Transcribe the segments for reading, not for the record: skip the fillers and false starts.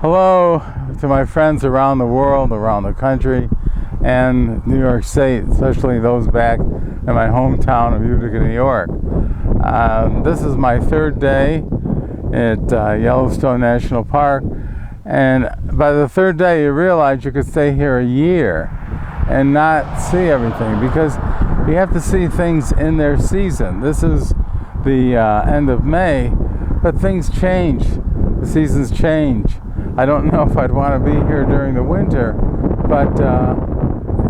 Hello to my friends around the world, around the country, and New York State, especially those back in my hometown of Utica, New York. This is my third day at Yellowstone National Park, and by the third day you realize you could stay here a year and not see everything, because you have to see things in their season. This is the end of May, but things change. The seasons change. I don't know if I'd want to be here during the winter, but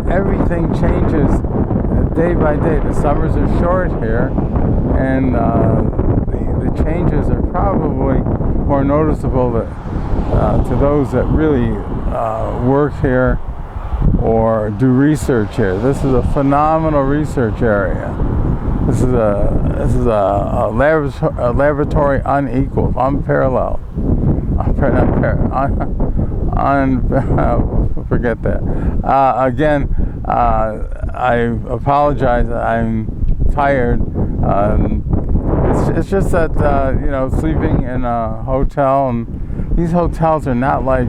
everything changes day by day. The summers are short here, and the changes are probably more noticeable to those that really work here or do research here. This is a phenomenal research area. This is a laboratory unequaled, unparalleled. Forget that. Again, I apologize. I'm tired. It's just that sleeping in a hotel, and these hotels are not like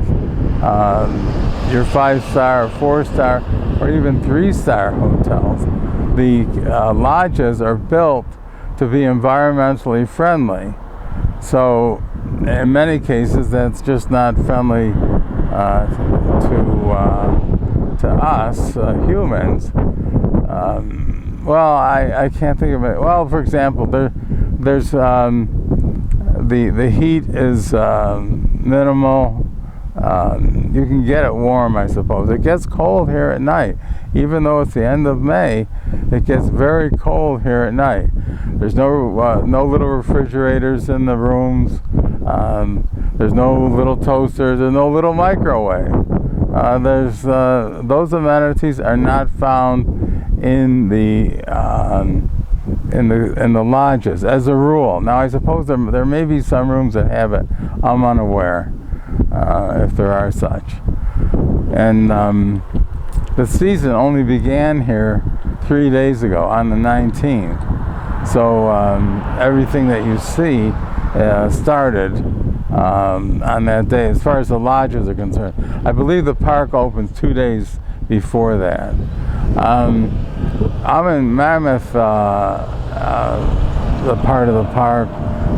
your 5-star, 4-star, or even 3-star hotels. The lodges are built to be environmentally friendly. So in many cases, that's just not friendly to us humans. Well, I can't think of it. Well, for example, there's the heat is minimal. You can get it warm, I suppose. It gets cold here at night. Even though it's the end of May, it gets very cold here at night. There's no little refrigerators in the rooms. There's no little toasters. There's no little microwave. Those amenities are not found in the lodges as a rule. Now, I suppose there may be some rooms that have it. I'm unaware if there are such. And the season only began here 3 days ago on the 19th. So everything that you see started on that day, as far as the lodges are concerned. I believe the park opens 2 days before that. I'm in Mammoth, the part of the park.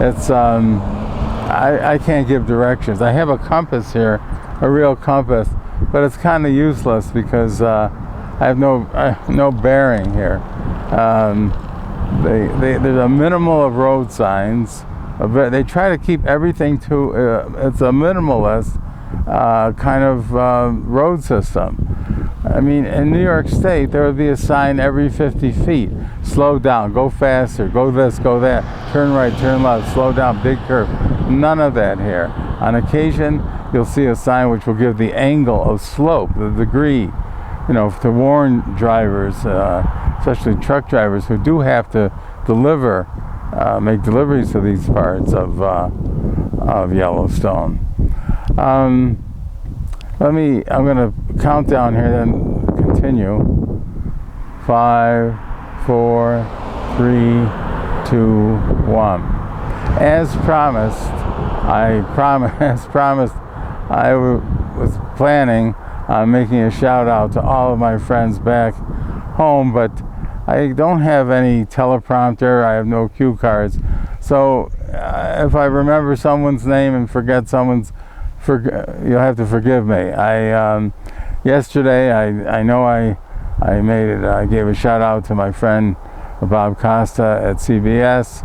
It's I can't give directions. I have a compass here, a real compass, but it's kind of useless because I have no bearing here. There's a minimal of road signs. They try to keep everything to, it's a minimalist kind of road system. I mean, in New York State, there would be a sign every 50 feet. Slow down, go faster, go this, go that, turn right, turn left, slow down, big curve. None of that here. On occasion, you'll see a sign which will give the angle of slope, the degree, to warn drivers, especially truck drivers who do have to make deliveries to these parts of Yellowstone. I'm going to count down here, then continue. 5, 4, 3, 2, 1. As promised, I was planning on making a shout out to all of my friends back home, but I don't have any teleprompter. I have no cue cards. So if I remember someone's name and forget someone's, you'll have to forgive me. Yesterday, I know I gave a shout out to my friend Bob Costa at CBS,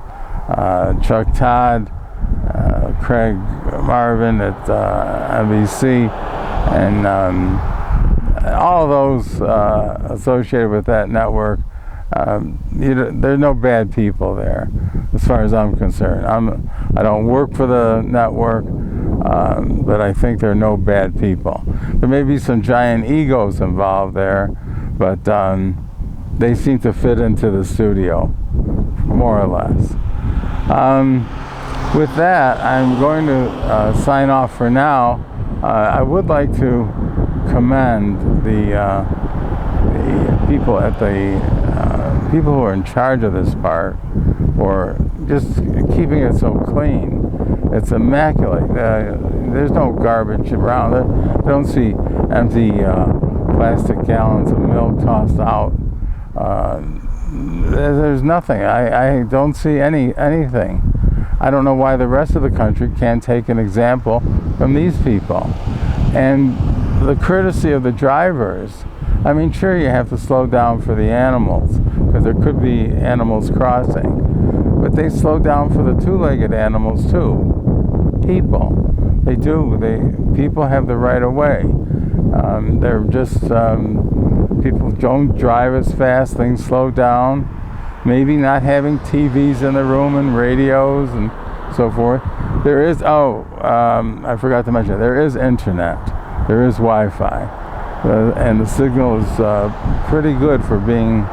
Chuck Todd, Craig Marvin at NBC, and all of those associated with that network. There's no bad people there, as far as I'm concerned. I don't work for the network, but I think there are no bad people. There may be some giant egos involved there, but they seem to fit into the studio, more or less. With that, I'm going to sign off for now. I would like to commend the people at people who are in charge of this park for just keeping it so clean. It's immaculate. there's no garbage around. They don't see empty plastic gallons of milk tossed out. There's nothing. I don't see anything. I don't know why the rest of the country can't take an example from these people. And the courtesy of the drivers. I mean, sure, you have to slow down for the animals, because there could be animals crossing. But they slow down for the two-legged animals, too. People. They do. People have the right of way. They're just, people don't drive as fast, things slow down. Maybe not having TVs in the room and radios and so forth. There is, I forgot to mention, there is internet. There is Wi-Fi. And the signal is pretty good for being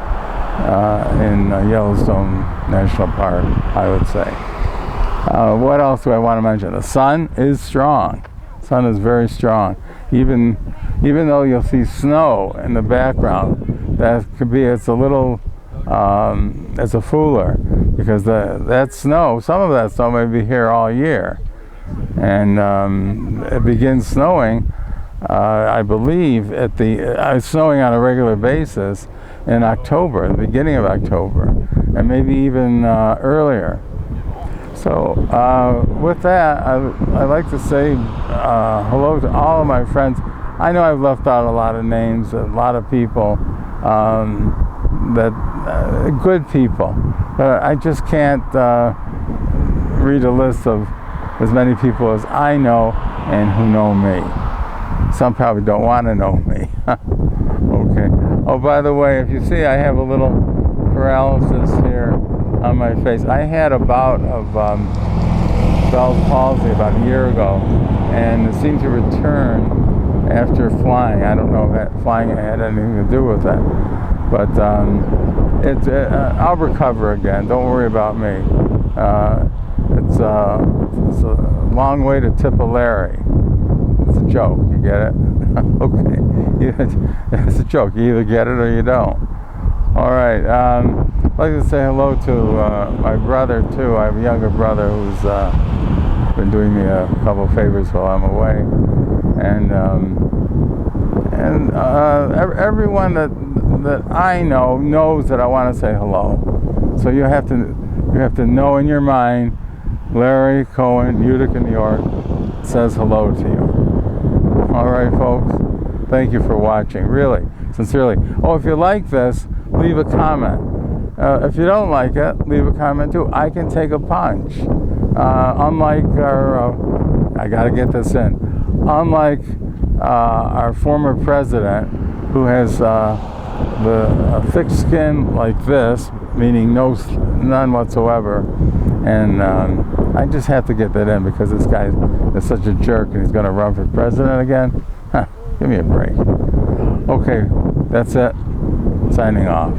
in Yellowstone National Park, I would say. What else do I want to mention? The sun is strong. The sun is very strong. Even though you'll see snow in the background, it's a little, it's a fooler, because that snow, some of that snow may be here all year. And it begins snowing, I believe, it's snowing on a regular basis in October, the beginning of October, and maybe even earlier. So with that, I'd like to say hello to all of my friends. I know I've left out a lot of names, a lot of people, good people, but I just can't read a list of as many people as I know and who know me. Some probably don't want to know me. Okay. Oh, by the way, if you see, I have a little paralysis here on my face. I had a bout of Bell's palsy about a year ago, and it seemed to return after flying. I don't know if that flying had anything to do with that, but I'll recover again. Don't worry about me. It's a long way to Tipperary. It's a joke. You get it? Okay. It's a joke. You either get it or you don't. All right. I'd like to say hello to my brother, too. I have a younger brother who's been doing me a couple of favors while I'm away. And everyone that I know knows that I want to say hello. So you have to know in your mind, Larry Cohen, Utica, New York, says hello to you. All right, folks. Thank you for watching. Really, sincerely. Oh, if you like this, leave a comment. If you don't like it, leave a comment too. I can take a punch. Unlike I got to get this in. Unlike our former president, who has the thick skin like this, meaning none whatsoever, and I just have to get that in because this guy is such a jerk and he's going to run for president again. Give me a break. Okay, that's it. Signing off.